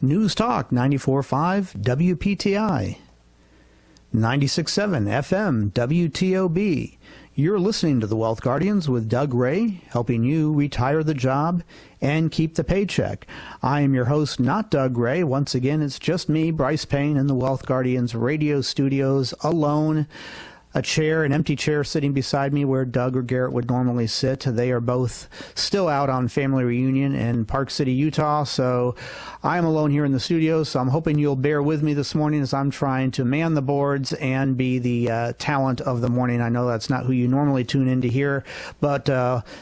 News Talk 94.5 WPTI, 96.7 FM WTOB. You're listening to The Wealth Guardians with Doug Ray, helping you retire the job and keep the paycheck. I am your host, not Doug Ray. Once again, it's just me, Brice Payne, in the Wealth Guardians radio studios, alone. An empty chair sitting beside me where Doug or Garrett would normally sit. They are both still out on family reunion in Park City, Utah, so I am alone here in the studio, so I'm hoping you'll bear with me this morning as I'm trying to man the boards and be the talent of the morning. I know that's not who you normally tune in to hear, but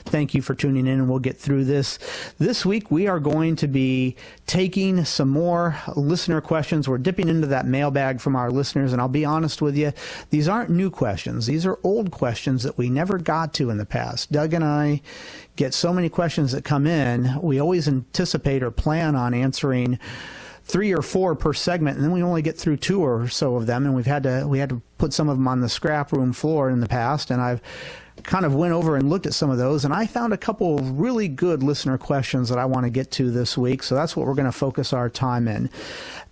thank you for tuning in, and we'll get through this. This week, we are going to be taking some more listener questions. We're dipping into that mailbag from our listeners, and I'll be honest with you, these aren't new questions. These are old questions that we never got to in the past. Doug and I get so many questions that come in. We always anticipate or plan on answering 3 or 4 per segment, and then we only get through 2 or so of them, and we had to put some of them on the scrap room floor in the past, and I've kind of went over and looked at some of those, and I found a couple of really good listener questions that I want to get to this week, so that's what we're going to focus our time in.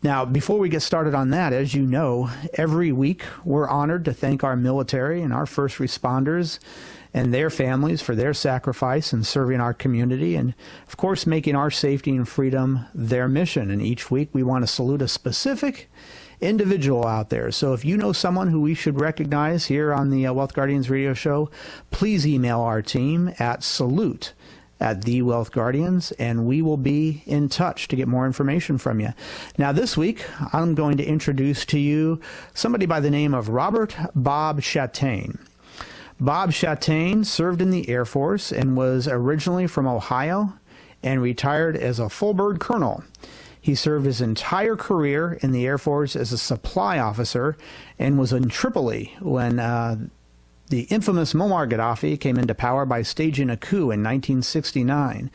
Now, before we get started on that, as you know, every week we're honored to thank our military and our first responders and their families for their sacrifice in serving our community and, of course, making our safety and freedom their mission. And each week we want to salute a specific individual out there. So if you know someone who we should recognize here on the Wealth Guardians radio show, please email our team at salute@The Wealth Guardians, and we will be in touch to get more information from you. Now, this week, I'm going to introduce to you somebody by the name of Robert Bob Chastain. Bob Chastain served in the Air Force and was originally from Ohio and retired as a full bird colonel. He served his entire career in the Air Force as a supply officer and was in Tripoli when the infamous Muammar Gaddafi came into power by staging a coup in 1969.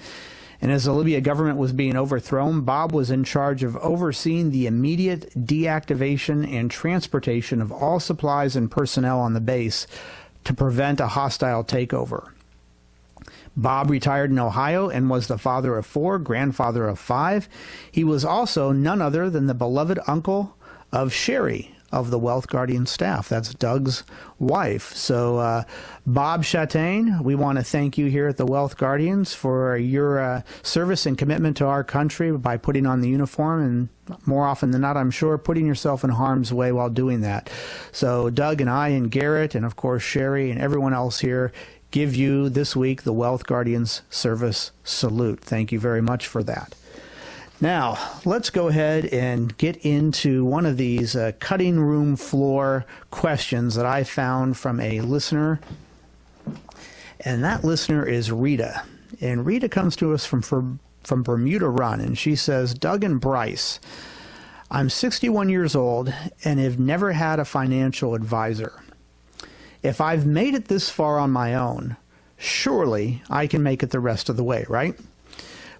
And as the Libya government was being overthrown, Bob was in charge of overseeing the immediate deactivation and transportation of all supplies and personnel on the base to prevent a hostile takeover. Bob retired in Ohio and was the father of 4, grandfather of 5. He was also none other than the beloved uncle of Sherry of the Wealth Guardian staff. That's Doug's wife. So, Bob Chastain, we want to thank you here at the Wealth Guardians for your service and commitment to our country by putting on the uniform and, more often than not, I'm sure, putting yourself in harm's way while doing that. So Doug and I and Garrett and, of course, Sherry and everyone else here give you this week the Wealth Guardians Service Salute. Thank you very much for that. Now, let's go ahead and get into one of these cutting room floor questions that I found from a listener. And that listener is Rita. And Rita comes to us from Bermuda Run. And she says, Doug and Brice, I'm 61 years old and have never had a financial advisor. If I've made it this far on my own, surely I can make it the rest of the way, right?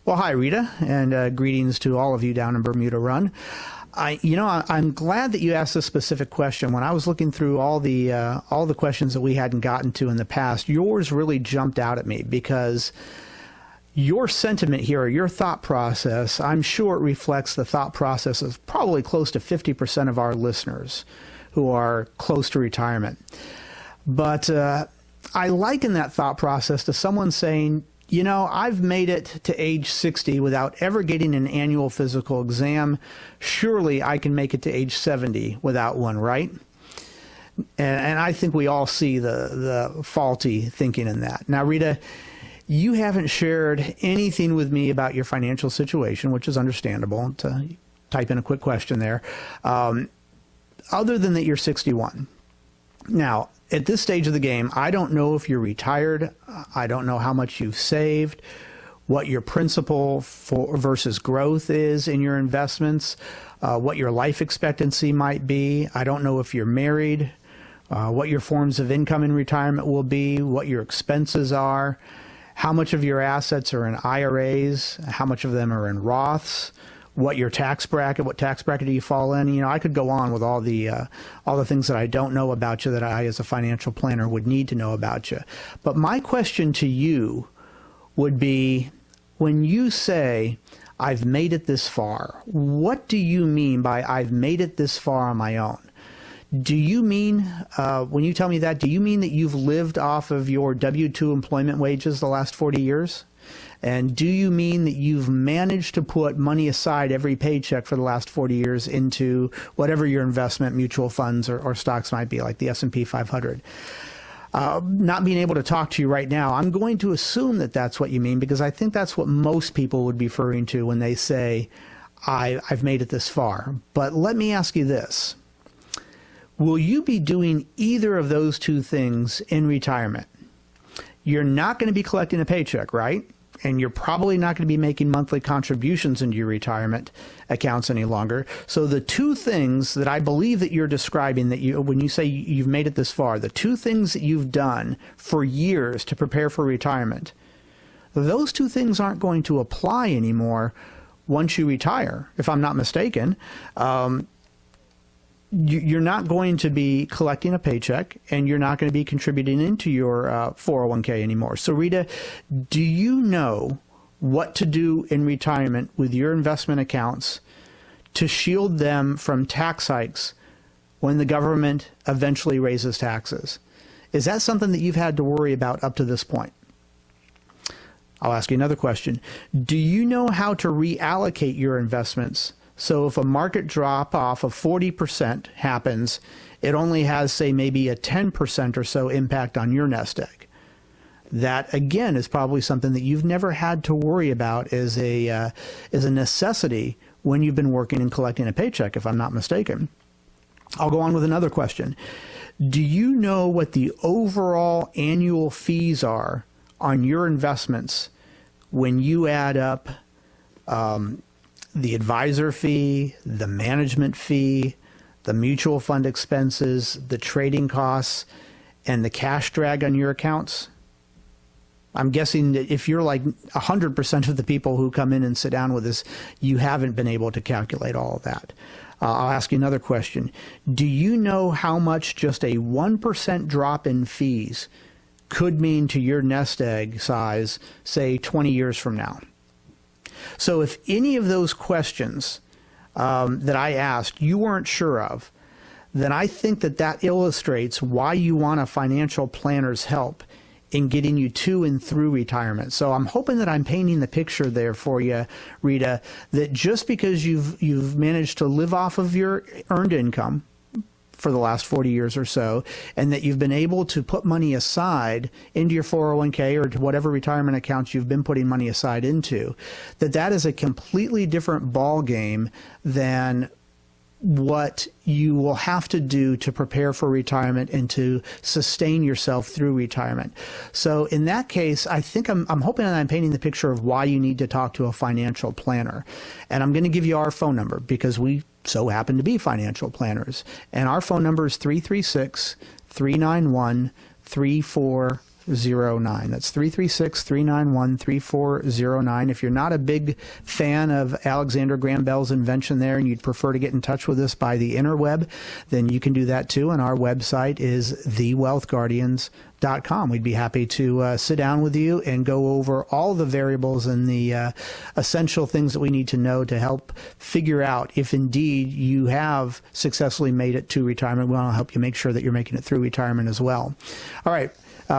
Well, hi, Rita, and greetings to all of you down in Bermuda Run. I'm glad that you asked this specific question. When I was looking through all the questions that we hadn't gotten to in the past, yours really jumped out at me because your sentiment here, or your thought process, I'm sure it reflects the thought process of probably close to 50% of our listeners who are close to retirement. But I liken that thought process to someone saying, you know, I've made it to age 60 without ever getting an annual physical exam. Surely I can make it to age 70 without one, right? And I think we all see the faulty thinking in that. Now, Rita, you haven't shared anything with me about your financial situation, which is understandable to type in a quick question there, other than that you're 61. Now, at this stage of the game, I don't know if you're retired. I don't know how much you've saved, what your principal for versus growth is in your investments, what your life expectancy might be. I don't know if you're married, what your forms of income in retirement will be, what your expenses are, how much of your assets are in IRAs, how much of them are in Roths, what your tax bracket, what tax bracket do you fall in? You know, I could go on with all the things that I don't know about you that I, as a financial planner, would need to know about you. But my question to you would be, when you say, I've made it this far. What do you mean by I've made it this far on my own? Do you mean, when you tell me that, do you mean that you've lived off of your W-2 employment wages the last 40 years? And do you mean that you've managed to put money aside every paycheck for the last 40 years into whatever your investment, mutual funds or stocks might be, like the S&P 500? Not being able to talk to you right now, I'm going to assume that that's what you mean, because I think that's what most people would be referring to when they say, I've made it this far. But let me ask you this. Will you be doing either of those two things in retirement? You're not going to be collecting a paycheck, right? And you're probably not going to be making monthly contributions into your retirement accounts any longer. So the two things that I believe that you're describing, that you, when you say you've made it this far, the two things that you've done for years to prepare for retirement, those two things aren't going to apply anymore once you retire, if I'm not mistaken. You're not going to be collecting a paycheck, and you're not going to be contributing into your 401k anymore. So Rita, do you know what to do in retirement with your investment accounts to shield them from tax hikes when the government eventually raises taxes? Is that something that you've had to worry about up to this point? I'll ask you another question. Do you know how to reallocate your investments? So if a market drop off of 40% happens, it only has, say, maybe a 10% or so impact on your nest egg. That, again, is probably something that you've never had to worry about as a necessity when you've been working and collecting a paycheck, if I'm not mistaken. I'll go on with another question. Do you know what the overall annual fees are on your investments when you add up the advisor fee, the management fee, the mutual fund expenses, the trading costs, and the cash drag on your accounts? I'm guessing that if you're like 100% of the people who come in and sit down with us, you haven't been able to calculate all of that. I'll ask you another question. Do you know how much just a 1% drop in fees could mean to your nest egg size, say, 20 years from now? So if any of those questions that I asked you weren't sure of, then I think that that illustrates why you want a financial planner's help in getting you to and through retirement. So I'm hoping that I'm painting the picture there for you, Rita, that just because you've managed to live off of your earned income for the last 40 years or so, and that you've been able to put money aside into your 401k or to whatever retirement accounts you've been putting money aside into, that is a completely different ball game than what you will have to do to prepare for retirement and to sustain yourself through retirement. So in that case, I think I'm hoping that I'm painting the picture of why you need to talk to a financial planner. And I'm going to give you our phone number because we so happen to be financial planners. And our phone number is 336-391-3409. That's 336-391-3409. If you're not a big fan of Alexander Graham Bell's invention there and you'd prefer to get in touch with us by the interweb, then you can do that too. And our website is thewealthguardians.com. We'd be happy to sit down with you and go over all the variables and the essential things that we need to know to help figure out if indeed you have successfully made it to retirement. We want to help you make sure that you're making it through retirement as well. All right.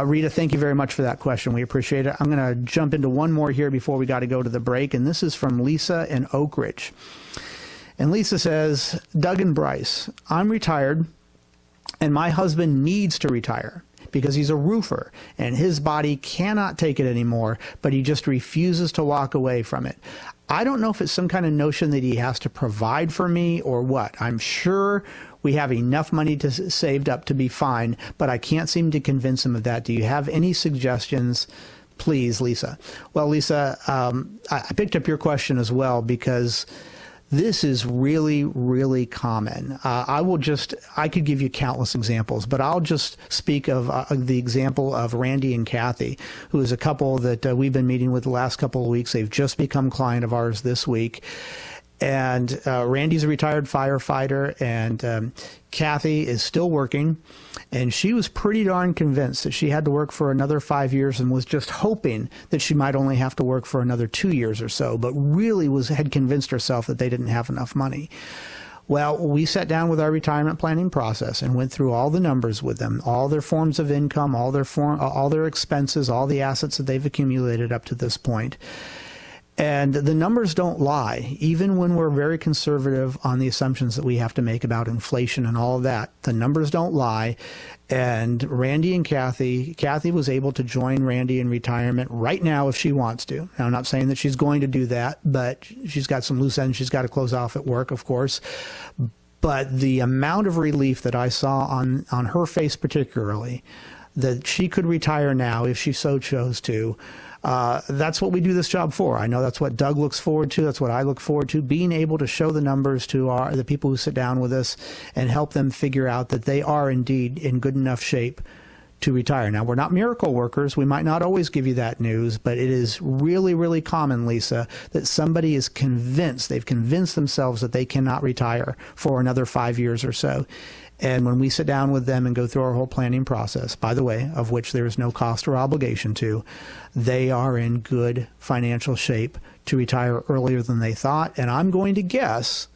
Rita, thank you very much for that question. We appreciate it. I'm going to jump into one more here before we got to go to the break, and this is from Lisa in Oak Ridge. And Lisa says, Doug and Brice, I'm retired, and my husband needs to retire because he's a roofer, and his body cannot take it anymore, but he just refuses to walk away from it. I don't know if it's some kind of notion that he has to provide for me or what. I'm sure we have enough money saved up to be fine, but I can't seem to convince him of that. Do you have any suggestions, please, Lisa? Well, Lisa, I picked up your question as well because this is really, really common. I could give you countless examples, but I'll just speak of the example of Randy and Kathy, who is a couple that we've been meeting with the last couple of weeks. They've just become client of ours this week. And Randy's a retired firefighter, and Kathy is still working. And she was pretty darn convinced that she had to work for another 5 years and was just hoping that she might only have to work for another 2 years or so, but really had convinced herself that they didn't have enough money. Well, we sat down with our retirement planning process and went through all the numbers with them, all their forms of income, all their expenses, all the assets that they've accumulated up to this point. And the numbers don't lie, even when we're very conservative on the assumptions that we have to make about inflation and all of that. The numbers don't lie. And Randy and Kathy was able to join Randy in retirement right now if she wants to. Now, I'm not saying that she's going to do that, but she's got some loose ends she's got to close off at work, of course. But the amount of relief that I saw on her face particularly, that she could retire now if she so chose to, that's what we do this job for. I know that's what Doug looks forward to. That's what I look forward to, being able to show the numbers to the people who sit down with us and help them figure out that they are indeed in good enough shape to retire. Now, we're not miracle workers. We might not always give you that news, but it is really, really common, Lisa, that somebody is convinced, they've convinced themselves that they cannot retire for another 5 years or so. And when we sit down with them and go through our whole planning process, by the way, of which there is no cost or obligation to, they are in good financial shape to retire earlier than they thought. And I'm going to guess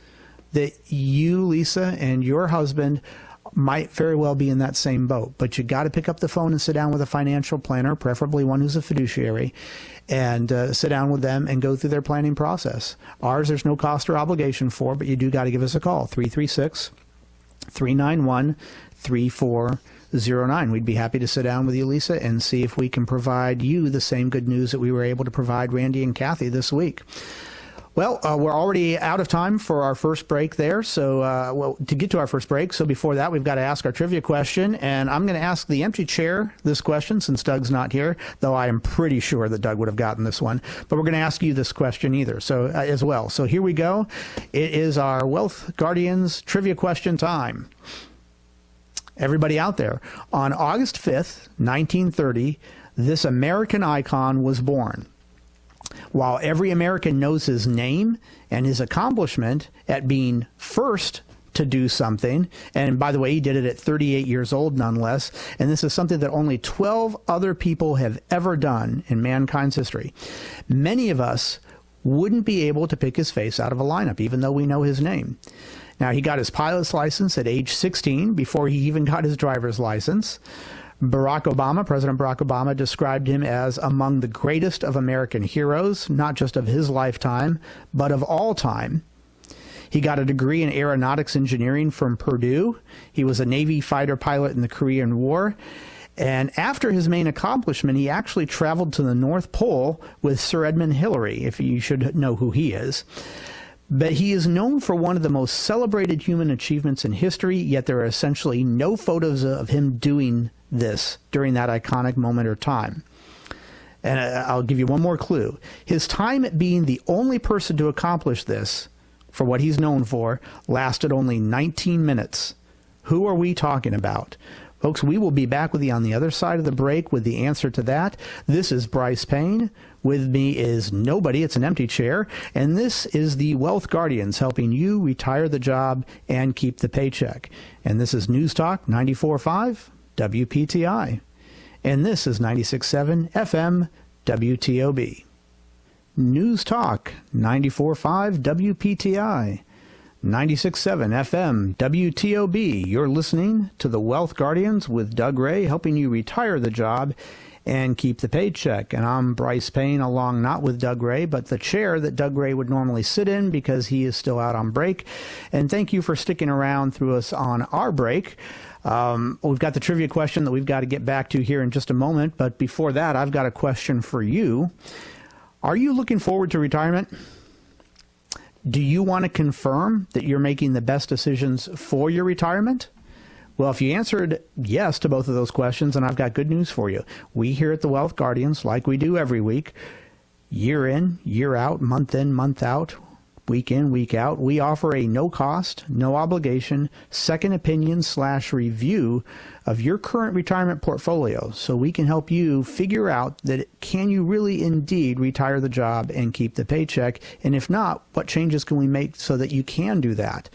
that you, Lisa, and your husband might very well be in that same boat. But you got to pick up the phone and sit down with a financial planner, preferably one who's a fiduciary, and sit down with them and go through their planning process. Ours, there's no cost or obligation for, but you do got to give us a call, 336-391-3409. We'd be happy to sit down with you, Lisa, and see if we can provide you the same good news that we were able to provide Randy and Kathy this week. Well, we're already out of time for our first break there. So, to get to our first break, so before that, we've got to ask our trivia question. And I'm going to ask the empty chair this question since Doug's not here, though I am pretty sure that Doug would have gotten this one. But we're going to ask you this question as well. So here we go. It is our Wealth Guardians trivia question time. Everybody out there, on August 5th, 1930, this American icon was born. While every American knows his name and his accomplishment at being first to do something, and by the way, he did it at 38 years old nonetheless, and this is something that only 12 other people have ever done in mankind's history, many of us wouldn't be able to pick his face out of a lineup, even though we know his name. Now, he got his pilot's license at age 16 before he even got his driver's license. President Barack Obama described him as among the greatest of American heroes, not just of his lifetime, but of all time. He got a degree in aeronautics engineering from Purdue. He was a Navy fighter pilot in the Korean War. And after his main accomplishment, he actually traveled to the North Pole with Sir Edmund Hillary, if you should know who he is. But he is known for one of the most celebrated human achievements in history, yet there are essentially no photos of him doing this during that iconic moment or time. And I'll give you one more clue. His time at being the only person to accomplish this, for what he's known for, lasted only 19 minutes. Who are we talking about? Folks, we will be back with you on the other side of the break with the answer to that. This is Brice Payne. With me is nobody. It's an empty chair. And this is the Wealth Guardians, helping you retire the job and keep the paycheck. And this is News Talk 94.5 WPTI. And this is 96.7 FM WTOB. News Talk 94.5 WPTI. 96.7 FM WTOB. You're listening to the Wealth Guardians with Doug Ray, helping you retire the job and keep the paycheck. And I'm Brice Payne, along not with Doug Ray, but the chair that Doug Ray would normally sit in because he is still out on break. And thank you for sticking around through us on our break. We've got the trivia question that we've got to get back to here in just a moment. But before that, I've got a question for you. Are you looking forward to retirement? Do you want to confirm that you're making the best decisions for your retirement? Well, if you answered yes to both of those questions, then I've got good news for you. We here at the Wealth Guardians, like we do every week, year in, year out, month in, month out, week in, week out. We offer a no-cost, no-obligation, second opinion/review of your current retirement portfolio, so we can help you figure out that can you really indeed retire the job and keep the paycheck, and if not, what changes can we make so that you can do that.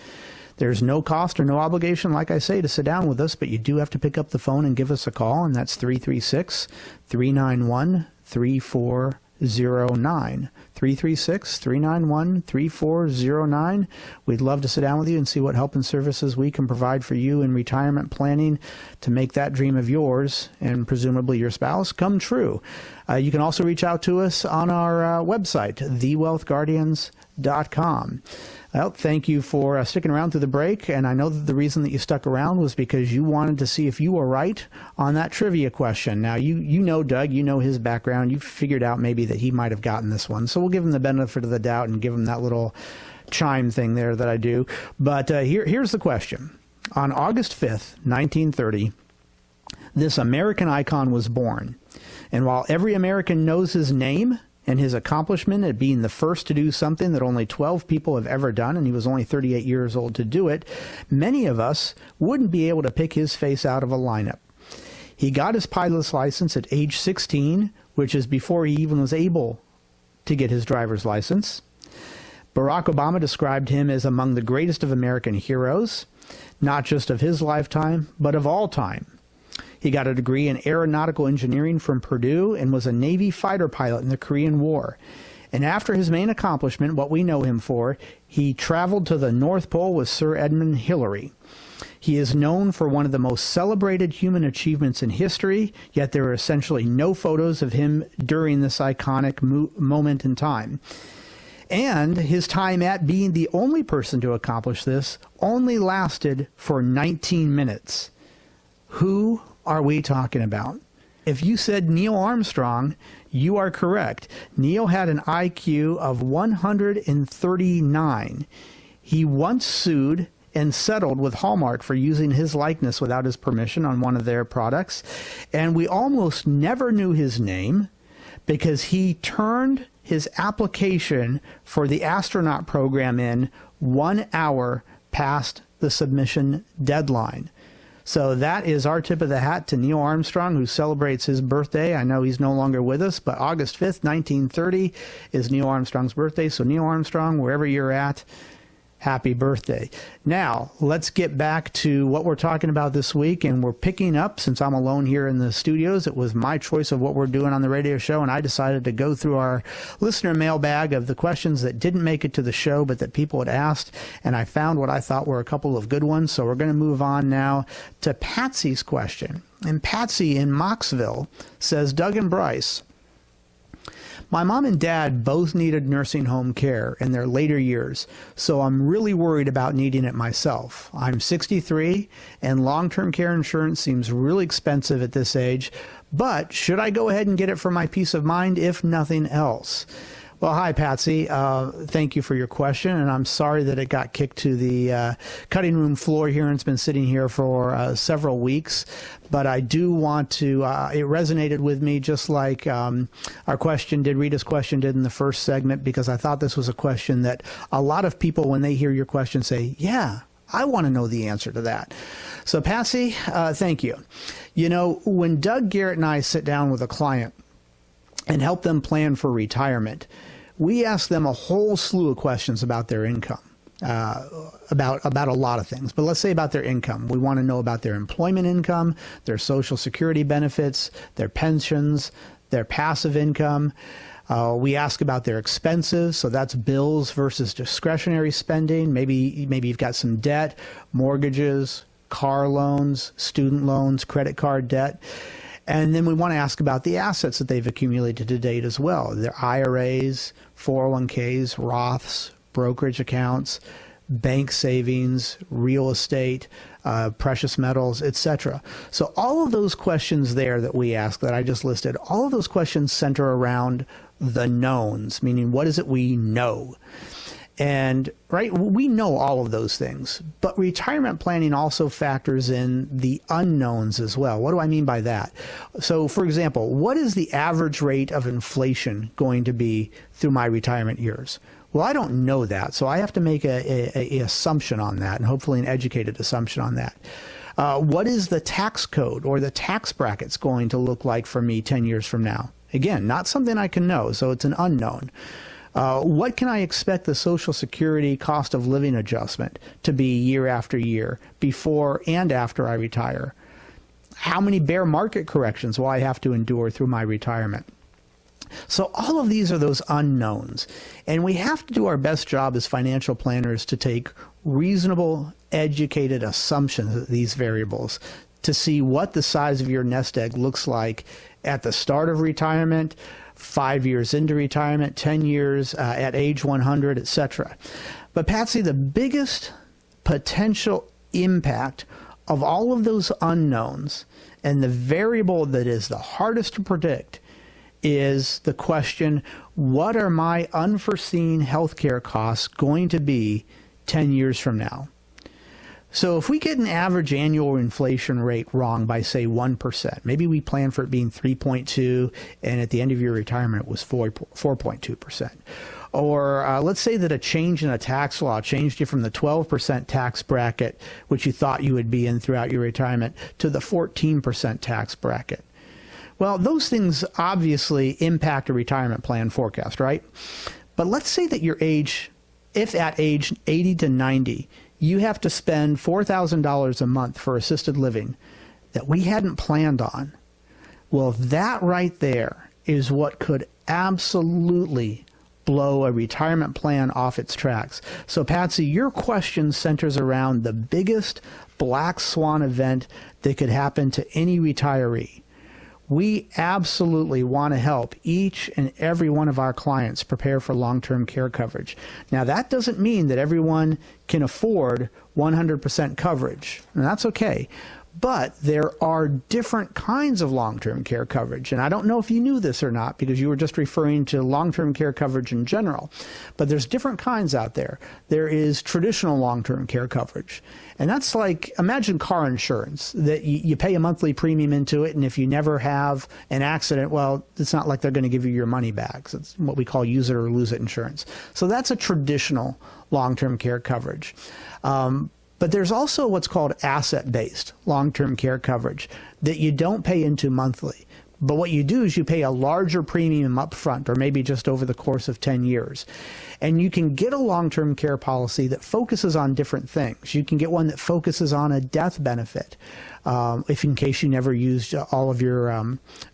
There's no cost or no obligation, like I say, to sit down with us, but you do have to pick up the phone and give us a call, and that's 336-391-3409. 336-391-3409. We'd love to sit down with you and see what help and services we can provide for you in retirement planning to make that dream of yours and presumably your spouse come true. You can also reach out to us on our website, thewealthguardians.com. Well, thank you for sticking around through the break, and I know that the reason that you stuck around was because you wanted to see if you were right on that trivia question. Now, you know Doug, you know his background, you figured out maybe that he might have gotten this one, so we'll give him the benefit of the doubt and give him that little chime thing there that I do. But here's the question. On August 5th, 1930, this American icon was born, and while every American knows his name and his accomplishment at being the first to do something that only 12 people have ever done, and he was only 38 years old to do it, many of us wouldn't be able to pick his face out of a lineup. He got his pilot's license at age 16, which is before he even was able to get his driver's license. Barack Obama described him as among the greatest of American heroes, not just of his lifetime, but of all time. He got a degree in aeronautical engineering from Purdue and was a Navy fighter pilot in the Korean War. And after his main accomplishment, what we know him for, he traveled to the North Pole with Sir Edmund Hillary. He is known for one of the most celebrated human achievements in history, yet there are essentially no photos of him during this iconic moment in time. And his time at being the only person to accomplish this only lasted for 19 minutes. Who are we talking about? If you said Neil Armstrong, you are correct. Neil had an IQ of 139. He once sued and settled with Hallmark for using his likeness without his permission on one of their products. And we almost never knew his name because he turned his application for the astronaut program in 1 hour past the submission deadline. So that is our tip of the hat to Neil Armstrong, who celebrates his birthday. I know he's no longer with us, but August 5th, 1930 is Neil Armstrong's birthday. So Neil Armstrong, wherever you're at, happy birthday. Now, let's get back to what we're talking about this week, and we're picking up, since I'm alone here in the studios, it was my choice of what we're doing on the radio show, and I decided to go through our listener mailbag of the questions that didn't make it to the show, but that people had asked, and I found what I thought were a couple of good ones, so we're going to move on now to Patsy's question. And Patsy in Mocksville says, Doug and Brice, my mom and dad both needed nursing home care in their later years, so I'm really worried about needing it myself. I'm 63, and long-term care insurance seems really expensive at this age, but should I go ahead and get it for my peace of mind, if nothing else? Well, hi, Patsy. Thank you for your question, and I'm sorry that it got kicked to the cutting room floor here and it's been sitting here for several weeks. But I do want to, it resonated with me just like our question did, Rita's question did in the first segment, because I thought this was a question that a lot of people, when they hear your question, say, yeah, I want to know the answer to that. So, Patsy, thank you. You know, when Doug Garrett and I sit down with a client and help them plan for retirement, we ask them a whole slew of questions about their income, about a lot of things. But let's say about their income. We want to know about their employment income, their Social Security benefits, their pensions, their passive income. We ask about their expenses, so that's bills versus discretionary spending. Maybe you've got some debt, mortgages, car loans, student loans, credit card debt. And then we want to ask about the assets that they've accumulated to date as well. Their IRAs, 401ks, Roths, brokerage accounts, bank savings, real estate, precious metals, etc. So all of those questions there that we ask that I just listed, all of those questions center around the knowns, meaning what is it we know? And right, we know all of those things, but retirement planning also factors in the unknowns as well. What do I mean by that? So, for example, what is the average rate of inflation going to be through my retirement years? Well, I don't know that, so I have to make a assumption on that, and hopefully an educated assumption on that. What is the tax code or the tax brackets going to look like for me 10 years from now? Again, not something I can know, so it's an unknown. What can I expect the Social Security cost of living adjustment to be year after year, before and after I retire? How many bear market corrections will I have to endure through my retirement? So all of these are those unknowns, and we have to do our best job as financial planners to take reasonable, educated assumptions of these variables to see what the size of your nest egg looks like at the start of retirement, 5 years into retirement, 10 years at age 100, etc. But Patsy, the biggest potential impact of all of those unknowns, and the variable that is the hardest to predict, is the question, what are my unforeseen healthcare costs going to be 10 years from now? So if we get an average annual inflation rate wrong by, say, 1%, maybe we plan for it being 3.2, and at the end of your retirement it was 4.2%. Or let's say that a change in a tax law changed you from the 12% tax bracket, which you thought you would be in throughout your retirement, to the 14% tax bracket. Well, those things obviously impact a retirement plan forecast, right? But let's say that if at age 80 to 90, you have to spend $4,000 a month for assisted living that we hadn't planned on. Well, that right there is what could absolutely blow a retirement plan off its tracks. So, Patsy, your question centers around the biggest black swan event that could happen to any retiree. We absolutely want to help each and every one of our clients prepare for long-term care coverage. Now, that doesn't mean that everyone can afford 100% coverage, and that's okay. But there are different kinds of long-term care coverage. And I don't know if you knew this or not, because you were just referring to long-term care coverage in general. But there's different kinds out there. There is traditional long-term care coverage. And that's like, imagine car insurance, that you pay a monthly premium into it, and if you never have an accident, well, it's not like they're going to give you your money back. So it's what we call use it or lose it insurance. So that's a traditional long-term care coverage. But there's also what's called asset-based long-term care coverage that you don't pay into monthly. But what you do is you pay a larger premium up front, or maybe just over the course of 10 years. And you can get a long-term care policy that focuses on different things. You can get one that focuses on a death benefit, if in case you never used all of your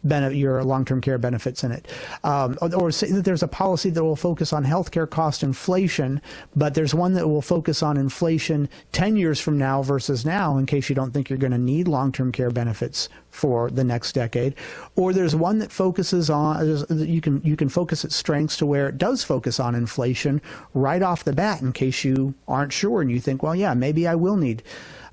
long-term care benefits in it. Or say that there's a policy that will focus on healthcare cost inflation, but there's one that will focus on inflation 10 years from now versus now, in case you don't think you're going to need long-term care benefits for the next decade. Or there's one that focuses on, you can focus its strengths to where it does focus on inflation right off the bat, in case you aren't sure and you think, well, yeah, maybe I will need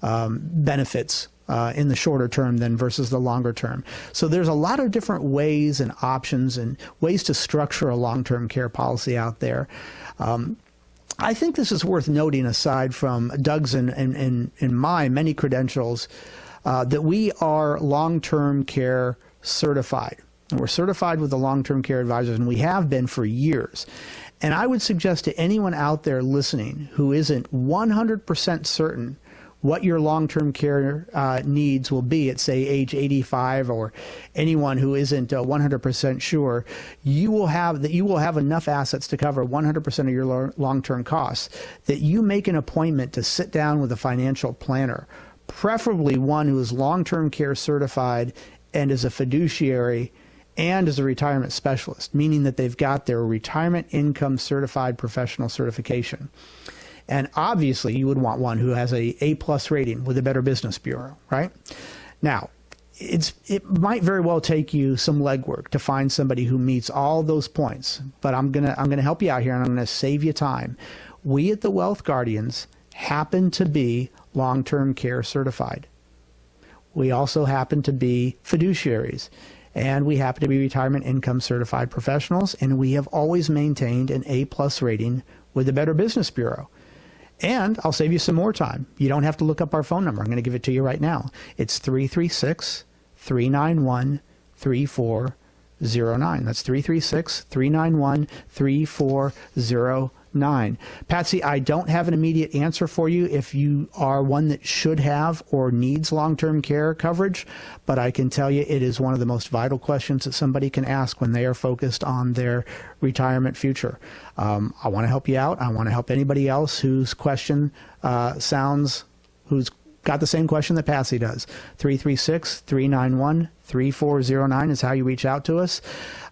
benefits in the shorter term than versus the longer term. So there's a lot of different ways and options and ways to structure a long-term care policy out there. I think this is worth noting, aside from Doug's and my many credentials, that we are long-term care certified. And we're certified with the long-term care advisors, and we have been for years. And I would suggest to anyone out there listening who isn't 100% certain what your long-term care needs will be at, say, age 85, or anyone who isn't 100% sure, you will have enough assets to cover 100% of your long-term costs, that you make an appointment to sit down with a financial planner, preferably one who is long-term care certified and is a fiduciary and is a retirement specialist, meaning that they've got their retirement income certified professional certification. And obviously, you would want one who has a A+ rating with the Better Business Bureau, right? Now, it might very well take you some legwork to find somebody who meets all those points, but I'm gonna help you out here, and I'm gonna save you time. We at the Wealth Guardians happen to be long-term care certified. We also happen to be fiduciaries, and we happen to be retirement income certified professionals, and we have always maintained an A+ rating with the Better Business Bureau. And I'll save you some more time. You don't have to look up our phone number. I'm going to give it to you right now. It's 336-391-3409. That's 336-391-3409. Patsy, I don't have an immediate answer for you if you are one that should have or needs long-term care coverage, but I can tell you it is one of the most vital questions that somebody can ask when they are focused on their retirement future. I want to help you out. I want to help anybody else whose question who's got the same question that Patsy does. 336-391-3409 is how you reach out to us.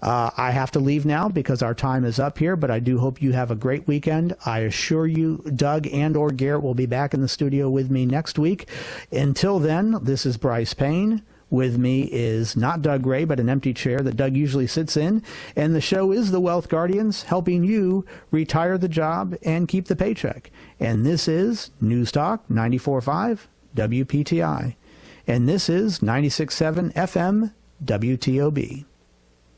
I have to leave now because our time is up here, but I do hope you have a great weekend. I assure you Doug and or Garrett will be back in the studio with me next week. Until then, this is Brice Payne. With me is not Doug Ray, but an empty chair that Doug usually sits in. And the show is The Wealth Guardians, helping you retire the job and keep the paycheck. And this is News Talk 94.5 WPTI. And this is 96.7 FM WTOB.